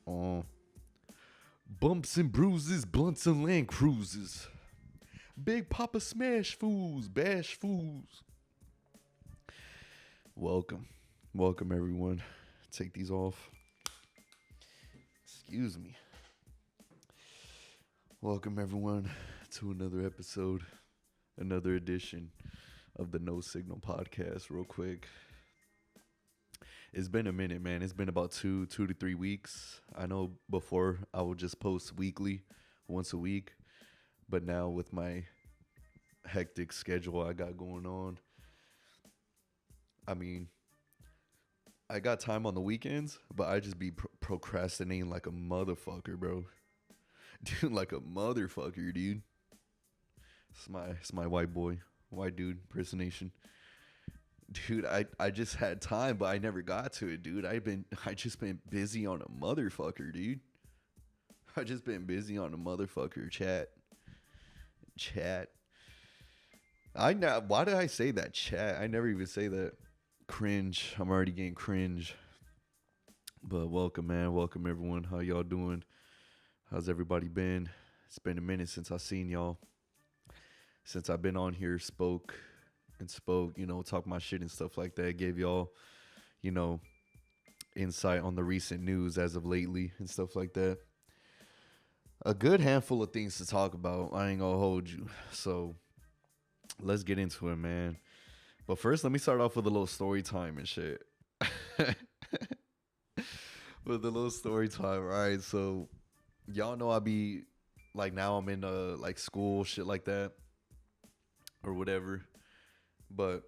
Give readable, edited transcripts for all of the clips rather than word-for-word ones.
Oh, bumps and bruises, blunts and land cruises. Big Papa smash fools, bash fools. Welcome. Welcome, everyone. Take these off. Excuse me. Welcome, everyone, to another episode, another edition of the No Signal podcast. Real quick. It's been a minute, man. It's been about two to 3 weeks. I know before I would just post weekly, once a week. But now with my hectic schedule I got going on, I mean, I got time on the weekends, but I just be procrastinating like a motherfucker, bro. Dude, like a motherfucker, dude. It's my white dude impersonation. Dude, I just had time, but I never got to it, dude. I just been busy on a motherfucker, dude. I just been busy on a motherfucker. Chat. Why did I say that? Chat. I never even say that. Cringe. I'm already getting cringe. But welcome, man. Welcome, everyone. How y'all doing? How's everybody been? It's been a minute since I seen y'all. Since I've been on here, spoke, talk my shit and stuff like that. Gave y'all, insight on the recent news as of lately and stuff like that. A good handful of things to talk about. I ain't gonna hold you. So let's get into it, man. But first, let me start off with a little story time and shit. With a little story time, all right? So y'all know I be like, now I'm in like school, shit like that, or whatever. But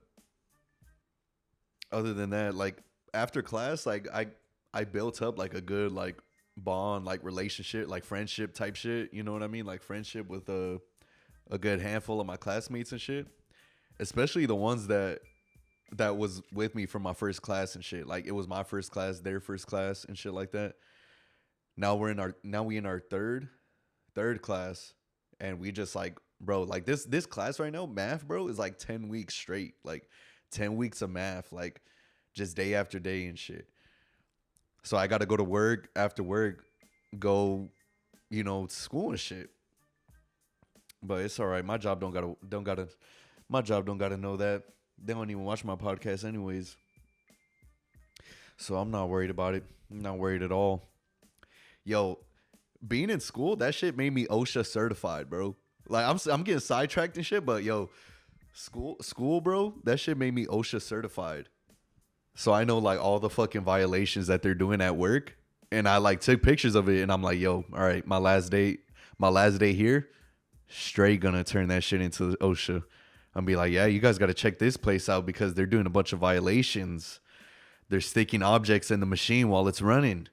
other than that, like after class, like I built up like a good like bond, like relationship, like friendship type shit. You know what I mean? Like friendship with a good handful of my classmates and shit. Especially the ones that was with me from my first class and shit. Like it was my first class, their first class and shit like that. Now we in our third class, and we just like, bro, like this class right now, math, bro, is like 10 weeks straight. Like 10 weeks of math, like just day after day and shit. So I got to go to work, after work, go, to school and shit. But it's all right. My job don't gotta know that. They don't even watch my podcast anyways. So I'm not worried about it. I'm not worried at all. Yo, being in school, that shit made me OSHA certified, bro. Like I'm getting sidetracked and shit, but yo, school, bro, that shit made me OSHA certified. So I know like all the fucking violations that they're doing at work, and I like took pictures of it, and I'm like, yo, all right, my last day here, straight gonna turn that shit into OSHA. I'm be like, yeah, you guys got to check this place out because they're doing a bunch of violations. They're sticking objects in the machine while it's running.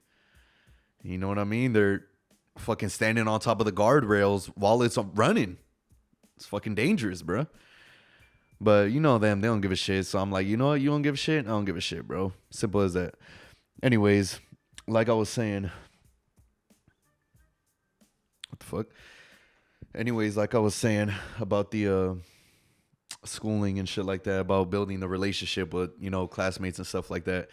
You know what I mean? They're fucking standing on top of the guardrails while it's running. It's fucking dangerous, bro. But you know them, they don't give a shit. So I'm like, you know what? You don't give a shit? I don't give a shit, bro. Simple as that. Anyways, like I was saying, what the fuck? Anyways, like I was saying about the schooling and shit like that, about building the relationship with, classmates and stuff like that.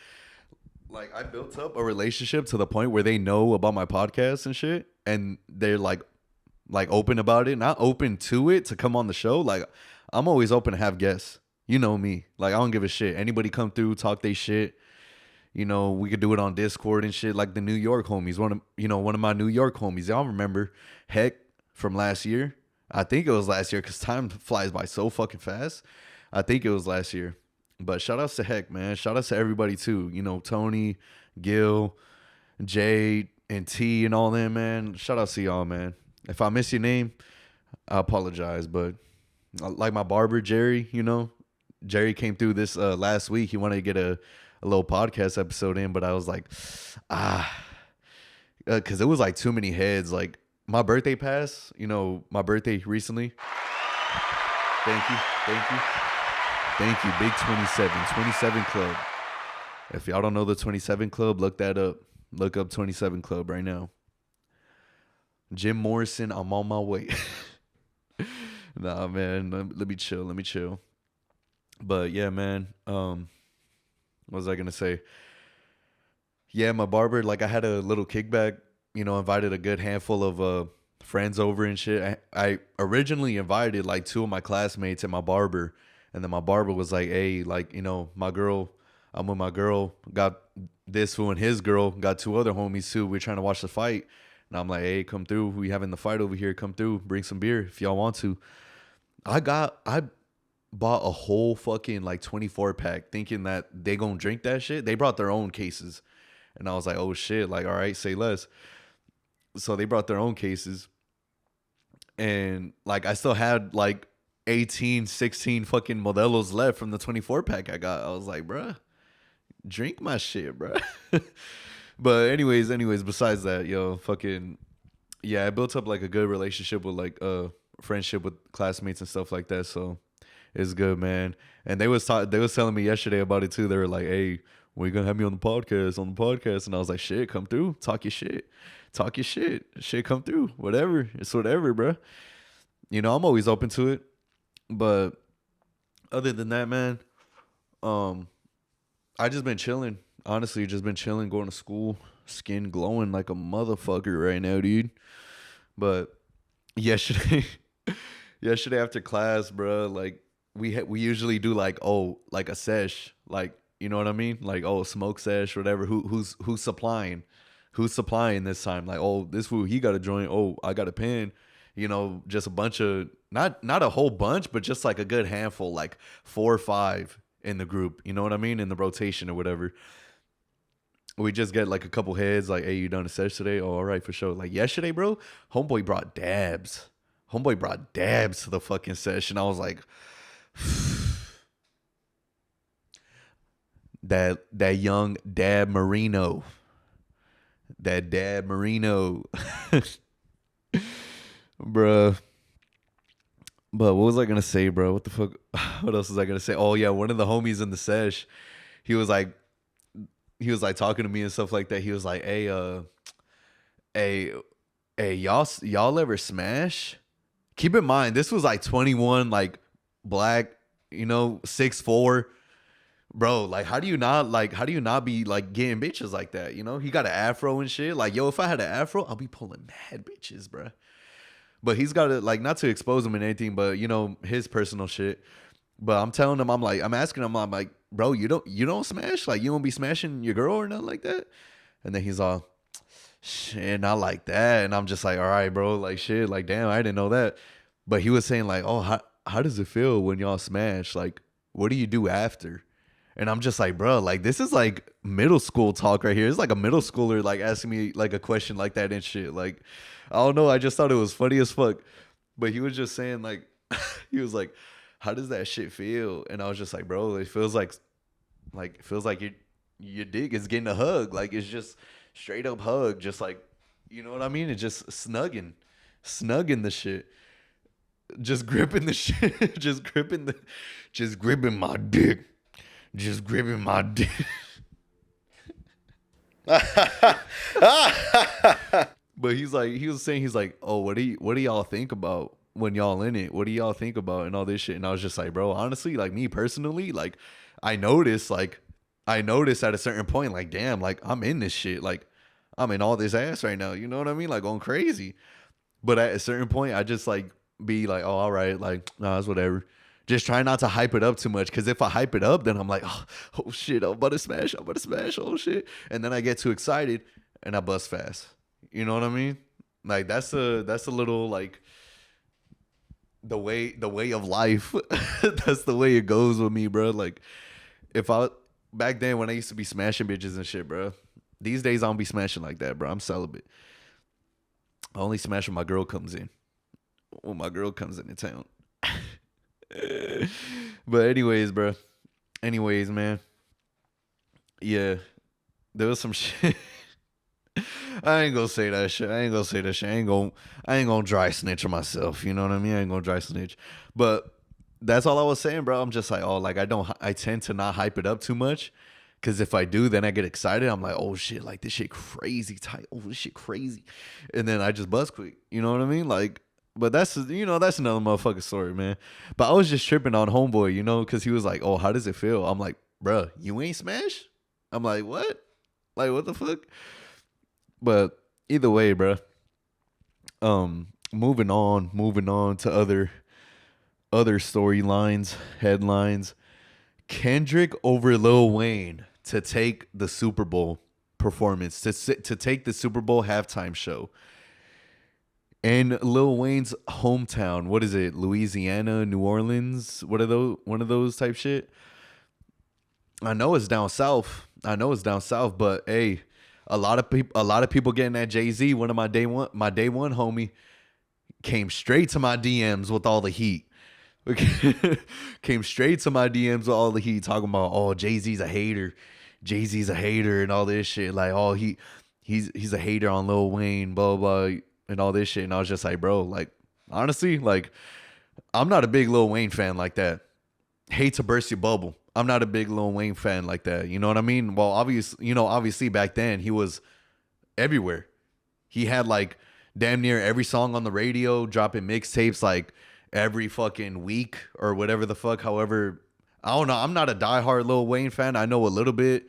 Like I built up a relationship to the point where they know about my podcast and shit, and they're like open about it, not open to it to come on the show. Like I'm always open to have guests. You know me. Like I don't give a shit. Anybody come through, talk they shit. We could do it on Discord and shit. Like the New York homies, one of my New York homies. Y'all remember Heck from last year? I think it was last year because time flies by so fucking fast. I think it was last year. But shout outs to Heck, man. Shout outs to everybody too. Tony, Gil, Jade, and T and all them, man. Shout outs to y'all, man. If I miss your name, I apologize. But like my barber, Jerry, Jerry came through this last week. He wanted to get a little podcast episode in, but I was like, because it was like too many heads. Like my birthday passed, my birthday recently. Thank you. Big 27 Club. If y'all don't know the 27 Club, look that up. Look up 27 Club right now. Jim Morrison, I'm on my way. Nah, man, let me chill. But yeah, man, what was I gonna say? Yeah, my barber, like I had a little kickback, invited a good handful of friends over and shit. I originally invited like two of my classmates and my barber, and then my barber was like, "Hey, like, my girl, I'm with my girl, got this fool and his girl, got two other homies too. We're trying to watch the fight." And I'm like, "Hey, come through. We having the fight over here. Come through. Bring some beer if y'all want to." I bought a whole fucking like 24 pack thinking that they gonna drink that shit. They brought their own cases. And I was like, "Oh shit, like, all right, say less." So they brought their own cases. And like I still had like 18, 16 fucking Modelos left from the 24 pack I got. I was like, "Bruh, drink my shit, bruh." But anyways, besides that, fucking yeah, I built up like a good relationship with like friendship with classmates and stuff like that. So it's good, man. And they was telling me yesterday about it too. They were like, "Hey, when you gonna have me on the podcast?" And I was like, "Shit, come through, talk your shit, come through, whatever, it's whatever, bro." I'm always open to it. But other than that, man, um, I just been chilling. Honestly, just been chilling, going to school, skin glowing like a motherfucker right now, dude. But yesterday, yesterday after class, bro, like we usually do like, like a sesh, like, you know what I mean, like, smoke sesh, whatever. Who's supplying, this time? Like, this fool, he got a joint. I got a pen. Just a bunch of not a whole bunch, but just like a good handful, like 4 or 5 in the group. You know what I mean, in the rotation or whatever. We just get like a couple heads, like, "Hey, you done a sesh today?" "Oh, all right, for sure." Like yesterday, bro, homeboy brought dabs. To the fucking session. I was like, that young Dab Marino. Bruh. But what was I gonna say, bro? What the fuck? What else was I gonna say? Oh yeah, one of the homies in the sesh, he was like talking to me and stuff like that. He was like, hey, y'all ever smash?" Keep in mind, this was like 21, like black, 6'4". Bro, like how do you not be like getting bitches like that? He got an afro and shit. Like, yo, if I had an afro, I'll be pulling mad bitches, bro. But he's got it, like, not to expose him in anything, but his personal shit. But I'm telling him, I'm asking him, I'm like, "Bro, you don't smash? Like, you don't be smashing your girl or nothing like that?" And then he's all, "Shit, not like that." And I'm just like, "All right, bro, like, shit, like, damn, I didn't know that." But he was saying like, "Oh, how does it feel when y'all smash? Like, what do you do after?" And I'm just like, "Bro, like, this is like middle school talk right here. It's like a middle schooler like asking me like a question like that and shit. Like, I don't know. I just thought it was funny as fuck." But he was just saying like, he was like, "How does that shit feel?" And I was just like, "Bro, it feels like your dick is getting a hug. Like, it's just straight up hug, just like, you know what I mean? It's just snugging the shit." Just gripping the shit, just gripping my dick, just gripping my dick. But he was saying, he's like, "Oh, what do y'all think about when y'all in it? What do y'all think about and all this shit?" And I was just like, "Bro, honestly, like, me personally, like, I noticed at a certain point, like, damn, like, I'm in this shit, like, I'm in all this ass right now, you know what I mean, like, going crazy." But at a certain point, I just like be like, "Oh, all right, like, nah, it's whatever." Just try not to hype it up too much, because if I hype it up, then I'm like, oh shit, I'm about to smash, oh shit, and then I get too excited and I bust fast. You know what I mean? Like, that's a little like the way of life. That's the way it goes with me, bro. Like, if I back then when I used to be smashing bitches and shit, bro. These days I don't be smashing like that, bro. I'm celibate. I only smash when my girl comes in. When my girl comes into town. But anyways, bro. Anyways, man. Yeah. There was some shit. I ain't gonna say that shit. I ain't gonna dry snitch on myself. You know what I mean? I ain't gonna dry snitch. But that's all I was saying, bro. I'm just like, like, I tend to not hype it up too much. Cause if I do, then I get excited. I'm like, "Oh shit, like, this shit crazy tight. Oh, this shit crazy." And then I just buzz quick. You know what I mean? Like, but that's another motherfucking story, man. But I was just tripping on homeboy, cause he was like, "Oh, how does it feel?" I'm like, "Bruh, you ain't smash?" I'm like, "What?" Like, what the fuck? But either way, bro. Moving on to other storylines, headlines. Kendrick over Lil Wayne to take the Super Bowl performance, to take the Super Bowl halftime show. In Lil Wayne's hometown, what is it? Louisiana, New Orleans? What are those? One of those type shit. I know it's down south. But hey, a lot of people getting at Jay-Z. One of my day one homie came straight to my DMs with all the heat. Came straight to my DMs with all the heat, talking about, oh, Jay-Z's a hater. Jay-Z's a hater and all this shit. Like, oh, he's a hater on Lil Wayne, blah, blah, and all this shit. And I was just like, bro, like, honestly, like, I'm not a big Lil Wayne fan like that. Hate to burst your bubble. I'm not a big Lil Wayne fan like that. You know what I mean? Well, obviously back then he was everywhere. He had like damn near every song on the radio, dropping mixtapes like every fucking week or whatever the fuck. However, I don't know. I'm not a diehard Lil Wayne fan. I know a little bit.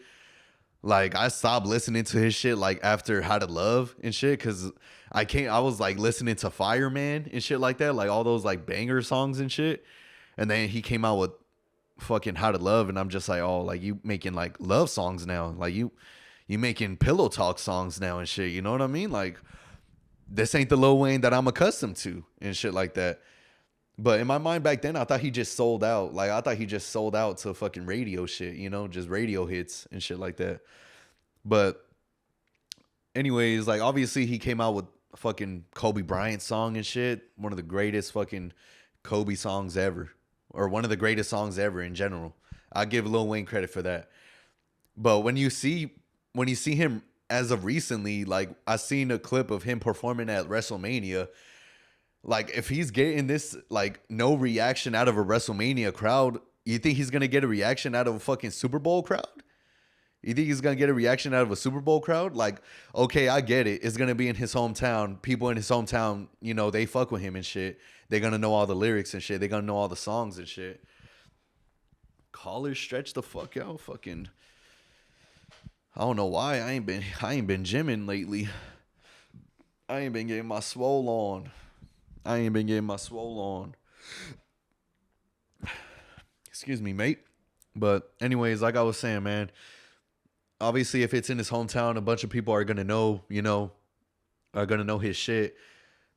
Like, I stopped listening to his shit like after How to Love and shit, because I was like listening to Fireman and shit like that, like all those like banger songs and shit. And then he came out with fucking How to Love, and I'm just like, oh, like, you making like love songs now, like you making pillow talk songs now and shit, you know what I mean? Like, this ain't the Lil Wayne that I'm accustomed to and shit like that. But in my mind back then, I thought he just sold out. Like, I thought he just sold out to fucking radio shit, you know, just radio hits and shit like that. But anyways, like, obviously he came out with a fucking Kobe Bryant song and shit, one of the greatest fucking Kobe songs ever. Or one of the greatest songs ever in general. I give Lil Wayne credit for that. But when you see him as of recently, like, I seen a clip of him performing at WrestleMania. Like, if he's getting this, like, no reaction out of a WrestleMania crowd, you think he's gonna get a reaction out of a fucking Super Bowl crowd? You think he's gonna get a reaction out of a Super Bowl crowd? Like, okay, I get it. It's gonna be in his hometown. People in his hometown, you know, they fuck with him and shit. They're gonna know all the lyrics and shit. They're gonna know all the songs and shit. Collars stretch the fuck out. Fucking, I don't know why. I ain't been gymming lately. I ain't been getting my swole on. Excuse me, mate. But anyways, like I was saying, man, obviously if it's in his hometown, a bunch of people are gonna know, you know, are gonna know his shit.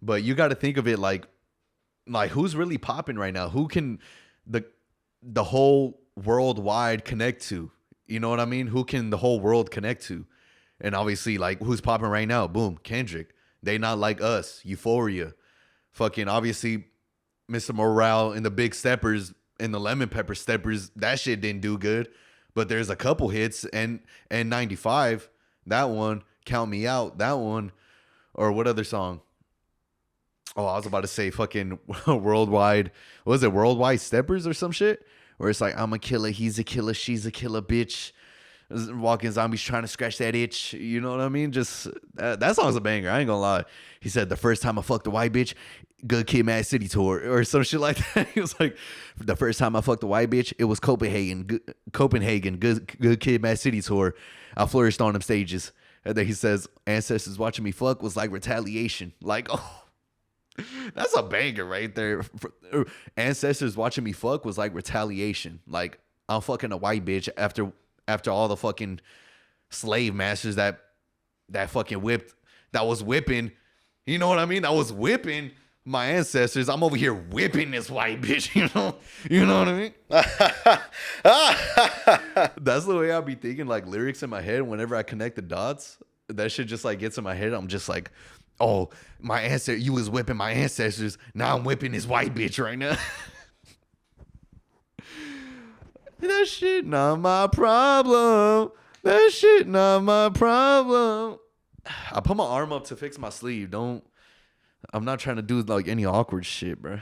But you got to think of it like who's really popping right now? Who can the whole worldwide connect to? You know what I mean? Who can the whole world connect to? And obviously, like, who's popping right now? Boom, Kendrick. They Not Like Us, Euphoria. Fucking obviously, Mr. Morale and the Big Steppers and the Lemon Pepper Steppers, that shit didn't do good. But there's a couple hits, and 95, that one, Count Me Out, that one, or what other song? Oh, I was about to say fucking Worldwide. What was it? Worldwide Steppers or some shit? Where it's like, I'm a killer, he's a killer, she's a killer, bitch. Walking zombies trying to scratch that itch. You know what I mean? Just, that song's a banger. I ain't gonna lie. He said, the first time I fucked a white bitch, Good Kid Mad City tour. Or some shit like that. He was like, the first time I fucked a white bitch, it was Copenhagen, Good Kid Mad City tour. I flourished on them stages. And then he says, ancestors watching me fuck was like retaliation. Like, oh. That's a banger right there. Ancestors watching me fuck was like retaliation. Like, I'm fucking a white bitch after all the fucking slave masters that fucking was whipping. You know what I mean? I was whipping my ancestors. I'm over here whipping this white bitch. You know what I mean? That's the way I be thinking, like, lyrics in my head whenever I connect the dots. That shit just like gets in my head. I'm just like, oh, you was whipping my ancestors. Now I'm whipping this white bitch right now. That shit not my problem. That shit not my problem. I put my arm up to fix my sleeve. I'm not trying to do like any awkward shit, bro.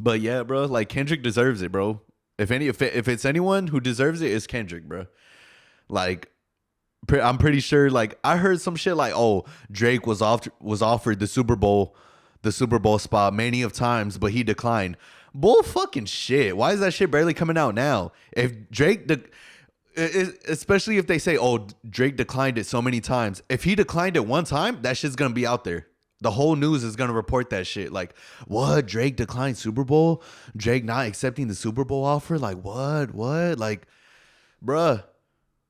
But yeah, bro, like, Kendrick deserves it, bro. If it's anyone who deserves it, it's Kendrick, bro. Like, I'm pretty sure, like, I heard some shit like, oh, Drake was offered the Super Bowl spot many of times, but he declined. Bull fucking shit. Why is that shit barely coming out now? If Drake Especially if they say, "Oh, Drake declined it so many times." If he declined it one time, that shit's gonna be out there. The whole news is gonna report that shit. Like, what? Drake declined Super Bowl? Drake not accepting the Super Bowl offer? Like, what? What? Like, bruh.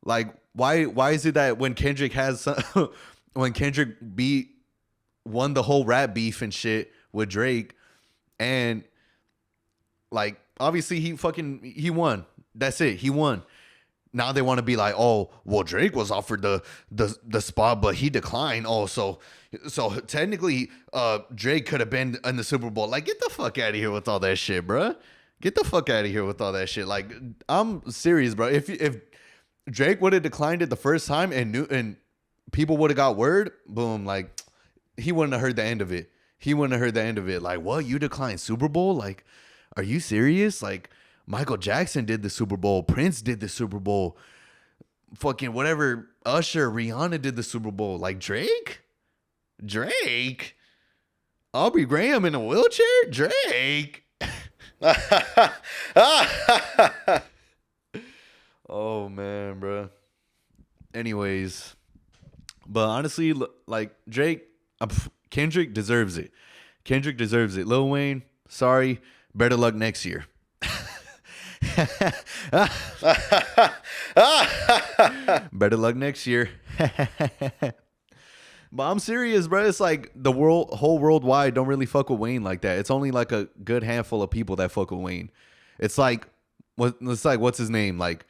Like, why is it that when Kendrick has when Kendrick won the whole rap beef and shit with Drake, and like obviously he won. That's it. He won. Now they want to be like, oh, well, Drake was offered the spot, but he declined. Oh, so technically, Drake could have been in the Super Bowl. Like, get the fuck out of here with all that shit, bro. Get the fuck out of here with all that shit. Like, I'm serious, bro. If Drake would have declined it the first time and people would have got word, boom, like he wouldn't have heard the end of it. He wouldn't have heard the end of it. Like, what? You declined Super Bowl? Like, are you serious? Like, Michael Jackson did the Super Bowl. Prince did the Super Bowl. Fucking whatever. Usher, Rihanna did the Super Bowl. Like, Drake? Drake? Aubrey Graham in a wheelchair? Drake? Oh, man, bro. Anyways. But honestly, like, Kendrick deserves it. Kendrick deserves it. Lil Wayne, sorry. Better luck next year. Better luck next year. But I'm serious, bro. It's like the whole worldwide don't really fuck with Wayne like that. It's only like a good handful of people that fuck with Wayne. It's like what's his name? Like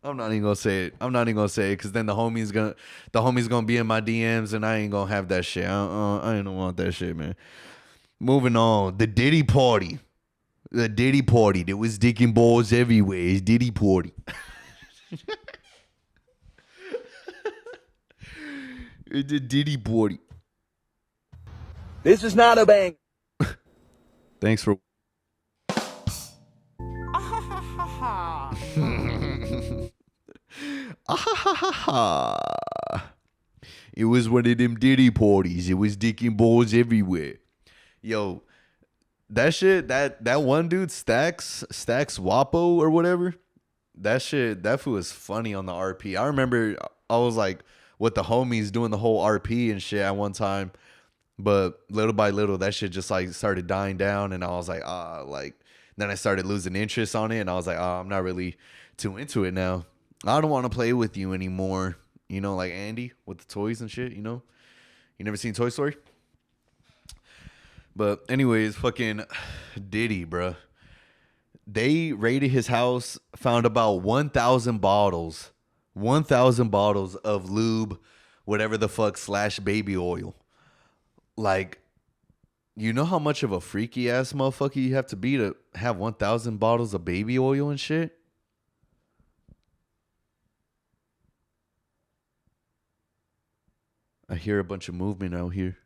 I'm not even gonna say it. Because then the homie's gonna be in my DMs and I ain't gonna have that shit. I ain't don't want that shit, man. Moving on. The Diddy party. The Diddy party. There was dick and balls everywhere. It's Diddy party. It's a Diddy party. This is not a bang. Thanks for. It was one of them Diddy parties. It was dick and balls everywhere. Yo, that shit, that one dude, Stacks Wapo or whatever, that fool was funny on the RP. I remember I was like with the homies doing the whole RP and shit at one time, but little by little that shit just like started dying down, and I was like, then I started losing interest on it, and I was like, I'm not really too into it now. I don't want to play with you anymore. You know, like Andy with the toys and shit, you know? You never seen Toy Story? But anyways, fucking Diddy, bruh. They raided his house, found about 1,000 bottles. 1,000 bottles of lube, whatever the fuck, / baby oil. Like, you know how much of a freaky ass motherfucker you have to be to have 1,000 bottles of baby oil and shit? I hear a bunch of movement out here.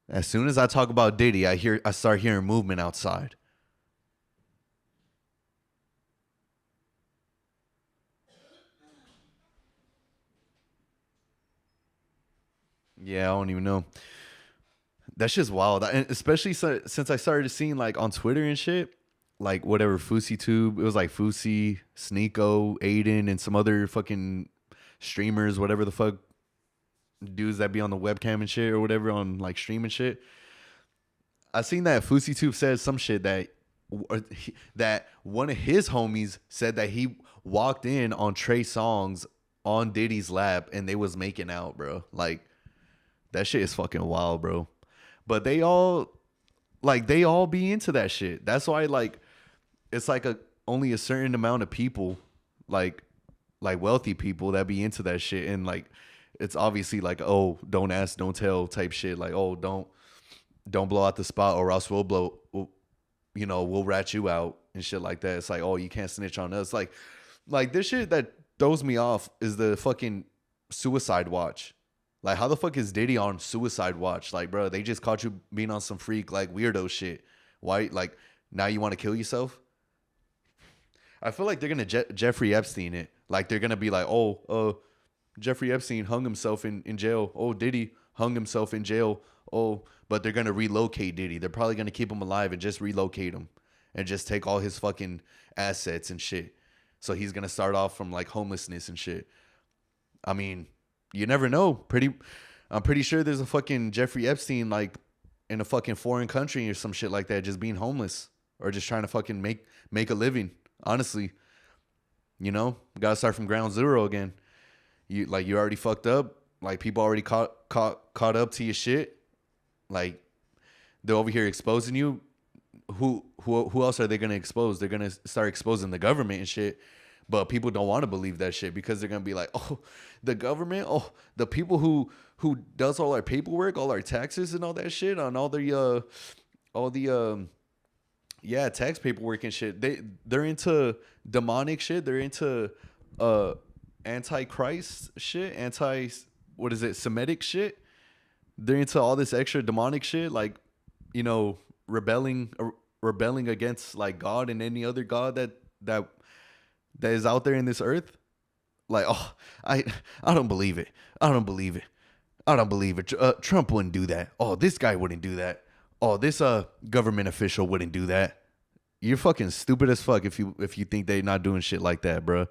As soon as I talk about Diddy, I start hearing movement outside. Yeah, I don't even know. That's just wild. And especially since I started seeing like on Twitter and shit, like whatever FouseyTube, it was like Fousey, Sneeko, Aiden, and some other fucking streamers, whatever the fuck dudes that be on the webcam and shit or whatever on like streaming shit. I seen that FouseyTube said some shit that one of his homies said that he walked in on Trey Songz on Diddy's lap and they was making out, bro. Like, that shit is fucking wild, bro. But they all be into that shit. That's why, like, it's like only a certain amount of people, like wealthy people that be into that shit. And like, it's obviously like, oh, don't ask, don't tell type shit. Like, oh, don't blow out the spot or else we'll rat you out and shit like that. It's like, oh, you can't snitch on us. Like this shit that throws me off is the fucking suicide watch. Like, how the fuck is Diddy on suicide watch? Like, bro, they just caught you being on some freak, like, weirdo shit. Why? Like, now you want to kill yourself? I feel like they're going to Jeffrey Epstein it. Like, they're going to be like, oh, Jeffrey Epstein hung himself in jail. Oh, Diddy hung himself in jail. Oh, but they're going to relocate Diddy. They're probably going to keep him alive and just relocate him. and just take all his fucking assets and shit. So he's gonna start off from like homelessness and shit. I mean, you never know. I'm pretty sure there's a fucking Jeffrey Epstein like in a fucking foreign country or some shit like that, just being homeless or just trying to fucking make a living. Honestly, gotta start from ground zero again. You already fucked up. Like people already caught up to your shit. Like they're over here exposing you. Who else are they gonna expose? They're gonna start exposing the government and shit. But people don't want to believe that shit because they're gonna be like, oh, the government, oh, the people who does all our paperwork, all our taxes and all that shit on all the tax paperwork and shit. They're into demonic shit. They're into antichrist shit, Semitic shit. They're into all this extra demonic shit, like, rebelling against like God and any other god that is out there in this earth. Like, oh, I don't believe it. I don't believe it. Trump wouldn't do that. Oh, this guy wouldn't do that. Oh, this government official wouldn't do that. You're fucking stupid as fuck if you think they're not doing shit like that, bro.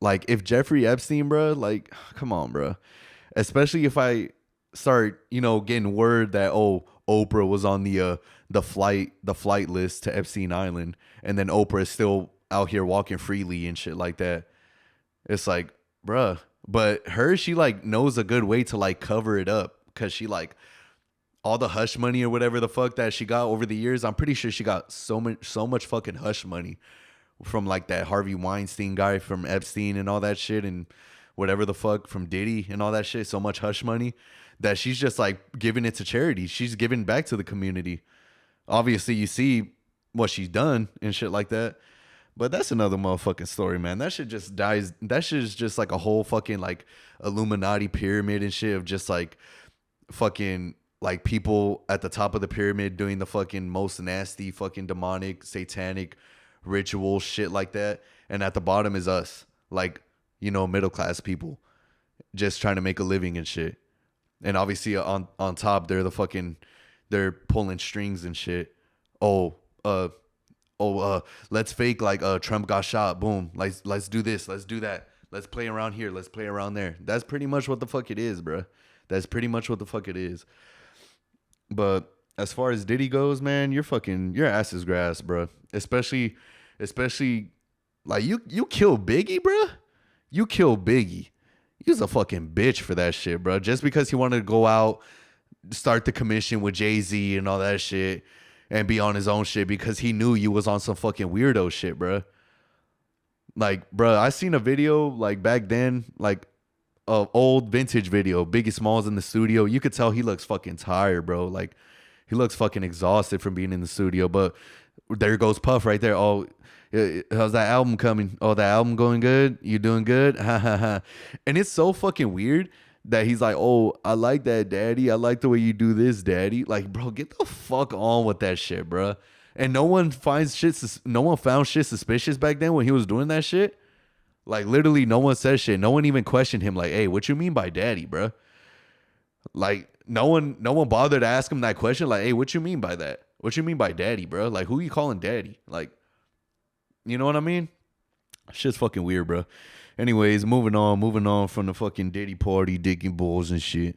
Like, if Jeffrey Epstein, bro, like, come on, bro. Especially if I start, getting word that, oh, Oprah was on the flight list to Epstein Island, and then Oprah is still out here walking freely and shit like that. It's like, bruh. But she like knows a good way to like cover it up, because she like all the hush money or whatever the fuck that she got over the years. I'm pretty sure she got so much fucking hush money from like that Harvey Weinstein guy from Epstein and all that shit, and whatever the fuck from Diddy and all that shit. So much hush money that she's just like giving it to charity. She's giving back to the community. Obviously, you see what she's done and shit like that. But that's another motherfucking story, man. That shit just dies. That shit is just like a whole fucking like Illuminati pyramid and shit of just like fucking like people at the top of the pyramid doing the fucking most nasty fucking demonic satanic ritual shit like that. And at the bottom is us, like, middle class people just trying to make a living and shit. And obviously on top, they're pulling strings and shit. Let's fake like Trump got shot. Boom. Let's do this. Let's do that. Let's play around here. Let's play around there. That's pretty much what the fuck it is, bro. That's pretty much what the fuck it is. But as far as Diddy goes, man, your ass is grass, bro. Especially like you kill Biggie, bro. You kill Biggie. He was a fucking bitch for that shit, bro. Just because he wanted to go out, start the commission with Jay-Z and all that shit, and be on his own shit because he knew you was on some fucking weirdo shit, bro. Like, bro, I seen a video like back then, like a old vintage video. Biggie Smalls in the studio. You could tell he looks fucking tired, bro. Like, he looks fucking exhausted from being in the studio. But there goes Puff right there. Oh, how's that album coming? Oh, that album going good? You doing good? Ha ha ha. And it's so fucking weird that he's like, oh, I like that, daddy. I like the way you do this, daddy. Like, bro, get the fuck on with that shit, bro. And no one found shit suspicious back then when he was doing that shit. Like, literally, no one said shit. No one even questioned him. Like, hey, what you mean by daddy, bro? Like, no one bothered to ask him that question. Like, hey, what you mean by that? What you mean by daddy, bro? Like, who you calling daddy? Like, you know what I mean? Shit's fucking weird, bro. Anyways, moving on from the fucking Diddy party, digging balls and shit.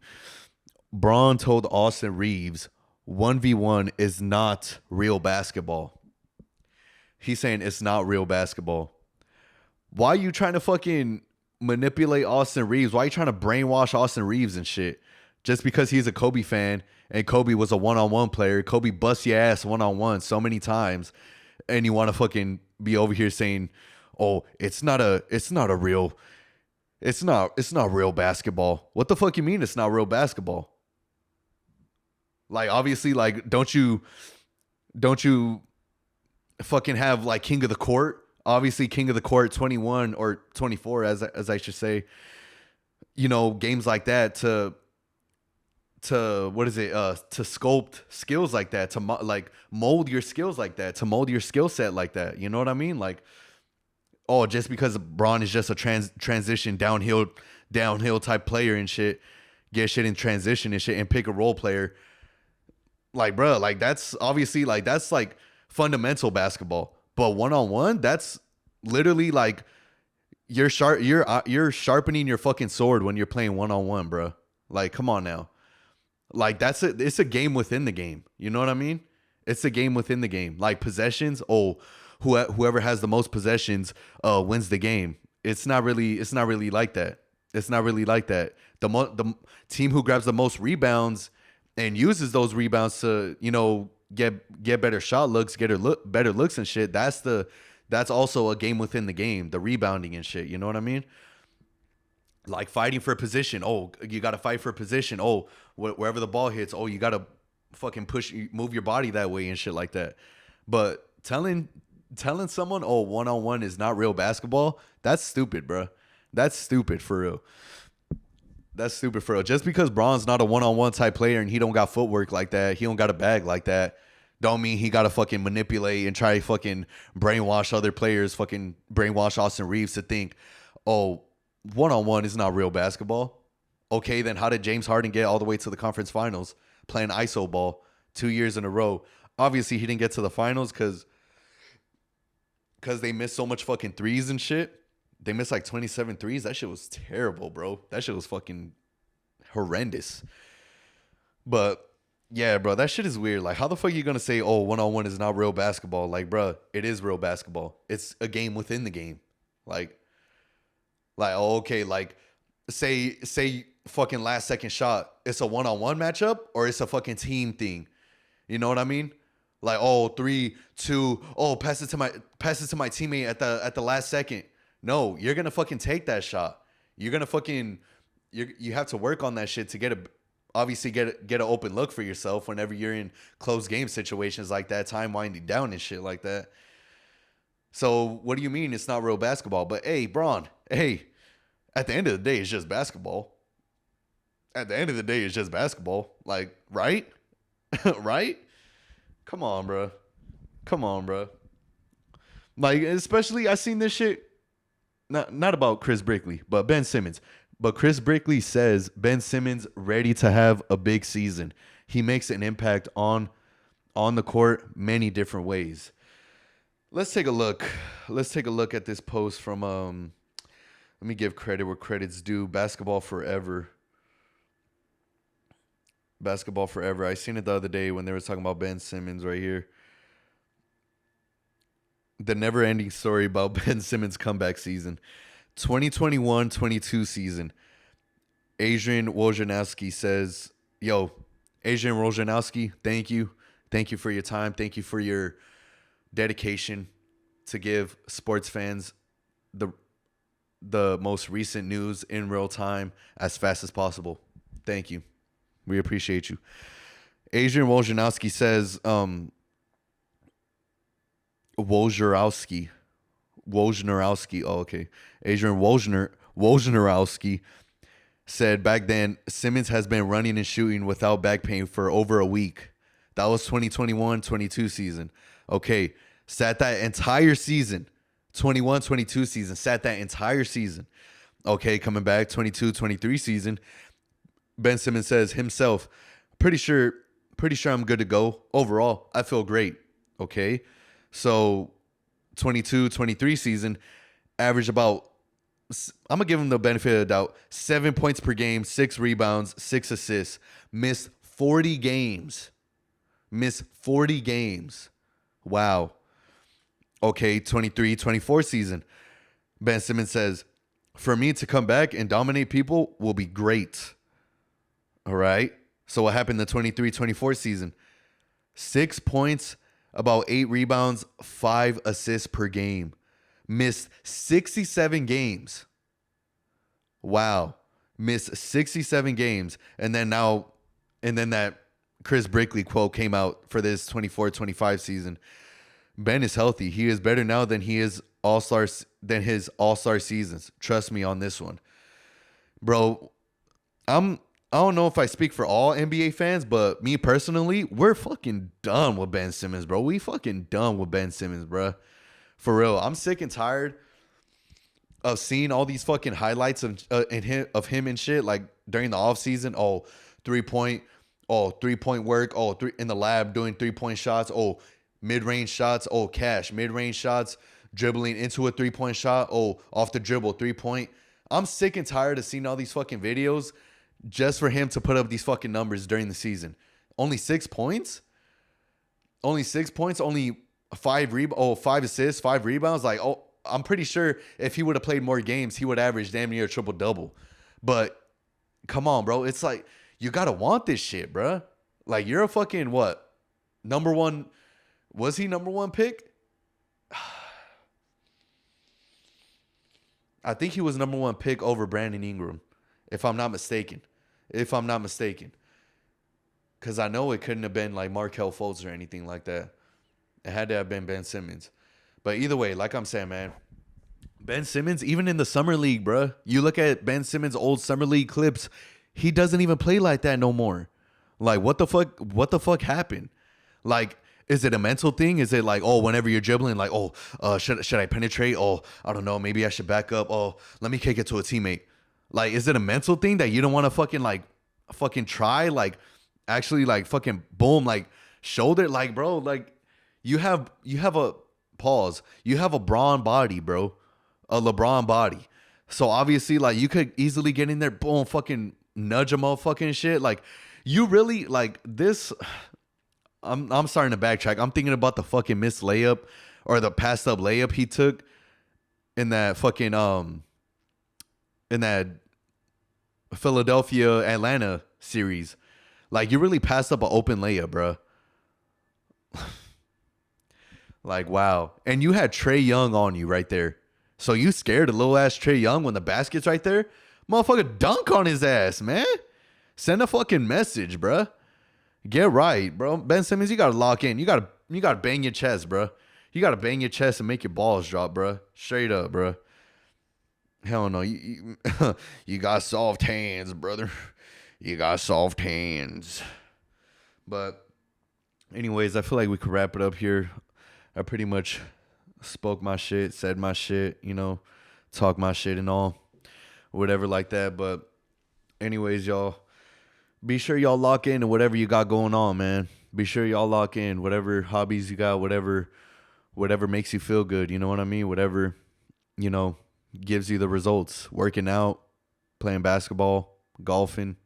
Braun told Austin Reeves 1v1 is not real basketball. He's saying it's not real basketball. Why are you trying to fucking manipulate Austin Reeves? Why are you trying to brainwash Austin Reeves and shit? Just because he's a Kobe fan and Kobe was a one-on-one player. Kobe busts your ass one-on-one so many times. And you want to fucking be over here saying, oh, it's not real basketball. What the fuck you mean it's not real basketball? Like, obviously, like, don't you fucking have like King of the Court? Obviously, King of the Court 21 or 24, as I should say, games like that to sculpt skills like that, to like mold your skills like that, to mold your skill set like that. You know what I mean? Like, oh, just because Braun is just a transition downhill type player and shit, get shit in transition and shit and pick a role player. Like, bro, like that's obviously like that's like fundamental basketball. But one-on-one, that's literally like you're sharpening your fucking sword when you're playing one-on-one, bro. Like, come on now. Like it's a game within the game. You know what I mean? It's a game within the game. Like possessions, whoever has the most possessions wins the game. It's not really like that. It's not really like that. The team who grabs the most rebounds and uses those rebounds to, get better shot looks, better looks and shit. That's also a game within the game, the rebounding and shit. You know what I mean? Like fighting for position. Oh, you got to fight for position. Oh, wherever the ball hits. Oh, you got to fucking move your body that way and shit like that. But telling someone, oh, one-on-one is not real basketball, that's stupid, bro. That's stupid for real. That's stupid for real. Just because Bron's not a one-on-one type player and he don't got footwork like that, he don't got a bag like that, don't mean he got to fucking manipulate and try to fucking brainwash other players, fucking brainwash Austin Reeves to think, oh, one-on-one is not real basketball. Okay, then how did James Harden get all the way to the conference finals playing ISO ball 2 years in a row? Obviously, he didn't get to the finals because they missed so much fucking threes and shit. They missed like 27 threes. That shit was terrible, bro. That shit was fucking horrendous. But yeah, bro, that shit is weird. Like, how the fuck are you going to say, oh, one-on-one is not real basketball? Like, bro, it is real basketball. It's a game within the game. Like, oh, okay, like, say fucking last second shot, it's a one-on-one matchup or it's a fucking team thing. You know what I mean? Like, oh, 3, 2, oh, pass it to my teammate at the last second. No, you're gonna fucking take that shot. You're gonna fucking you have to work on that shit to get an open look for yourself whenever you're in close game situations like that, time winding down and shit like that. So what do you mean it's not real basketball? But hey, Bron, hey, at the end of the day, it's just basketball. At the end of the day, it's just basketball. Like, right? Right? Come on, bro. Like, especially I seen this shit. Not about Chris Brickley, but Ben Simmons. But Chris Brickley says Ben Simmons ready to have a big season. He makes an impact on the court many different ways. Let's take a look. Let's take a look at this post from let me give credit where credit's due. Basketball Forever. I seen it the other day when they were talking about Ben Simmons right here. The never-ending story about Ben Simmons' comeback season. 2021-22 season. Adrian Wojnarowski says, yo, Adrian Wojnarowski, thank you. Thank you for your time. Thank you for your dedication to give sports fans the most recent news in real time as fast as possible. Thank you. We appreciate you. Adrian Wojnarowski says, Wojnarowski. Oh, okay. Adrian Wojnarowski said back then, Simmons has been running and shooting without back pain for over a week. That was 2021-22 season. Okay. Sat that entire season. 21-22 season. Sat that entire season. Okay. Coming back 22-23 season. Ben Simmons says himself, pretty sure I'm good to go. Overall, I feel great. Okay. So 22-23 season, average about, I'm going to give him the benefit of the doubt, 7 points per game, 6 rebounds, 6 assists, missed 40 games. Wow. Okay, 23-24 season, Ben Simmons says, for me to come back and dominate people will be great. All right. So what happened in the 23-24 season? 6 points, about 8 rebounds, 5 assists per game. Missed 67 games. Wow. Missed 67 games. And then that Chris Brickley quote came out for this 24-25 season. Ben is healthy. He is better now than his all-star seasons. Trust me on this one. Bro, I don't know if I speak for all NBA fans, but me personally, we're fucking done with Ben Simmons, bro. We fucking done with Ben Simmons, bro. For real. I'm sick and tired of seeing all these fucking highlights of him and shit, like during the offseason. Three-point work. In the lab doing 3-point shots. Mid-range shots, oh, cash. Mid-range shots, dribbling into a three-point shot, oh, off the dribble, three-point. I'm sick and tired of seeing all these fucking videos just for him to put up these fucking numbers during the season. Only 6 points? Only 6 points? Only 5 assists, 5 rebounds? Like, oh, I'm pretty sure if he would have played more games, he would average damn near a triple-double. But come on, bro. It's like, you got to want this shit, bro. Like, you're a fucking, what? Number one. Was he number one pick? I think he was number one pick over Brandon Ingram, if I'm not mistaken. Because I know it couldn't have been like Markelle Fultz or anything like that. It had to have been Ben Simmons. But either way, like I'm saying, man, Ben Simmons, even in the summer league, bro, you look at Ben Simmons' old summer league clips, he doesn't even play like that no more. Like, what the fuck happened? Like, is it a mental thing? Is it like, oh, whenever you're dribbling, like, oh, should I penetrate? Oh, I don't know. Maybe I should back up. Oh, let me kick it to a teammate. Like, is it a mental thing that you don't want to fucking try? Like, actually, like, fucking boom, like, shoulder. Like, bro, like, you have a pause. You have a LeBron body, bro. A LeBron body. So, obviously, like, you could easily get in there, boom, fucking nudge a motherfucking shit. Like, you really, like, this... I'm starting to backtrack. I'm thinking about the fucking missed layup or the passed up layup he took in that fucking in that Philadelphia Atlanta series. Like, you really passed up an open layup, bro. Like, wow. And you had Trae Young on you right there. So you scared a little ass Trae Young when the basket's right there? Motherfucker, dunk on his ass, man. Send a fucking message, bro. Get right, bro. Ben Simmons, you gotta lock in. You gotta bang your chest, bro. You gotta bang your chest and make your balls drop, bro. Straight up, bro. Hell no. You got soft hands, brother. You got soft hands. But anyways, I feel like we could wrap it up here. I pretty much spoke my shit, said my shit, you know, talk my shit and all. Whatever like that. But anyways, y'all. Be sure y'all lock in to whatever you got going on, man. Be sure y'all lock in. Whatever hobbies you got, whatever makes you feel good. You know what I mean? Whatever, you know, gives you the results. Working out, playing basketball, golfing,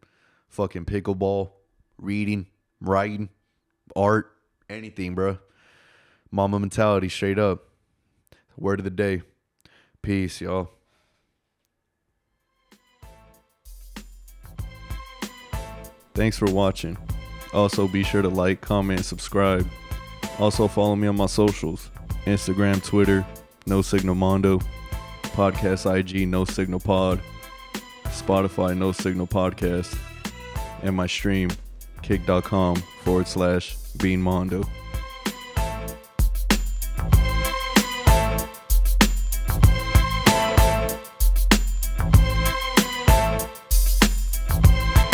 fucking pickleball, reading, writing, art, anything, bro. Mama mentality, straight up. Word of the day. Peace, y'all. Thanks for watching. Also, be sure to like, comment, and subscribe. Also, follow me on my socials. Instagram, Twitter, No Signal Mondo. Podcast IG, No Signal Pod. Spotify, No Signal Podcast. And my stream, kick.com/BeanMondo.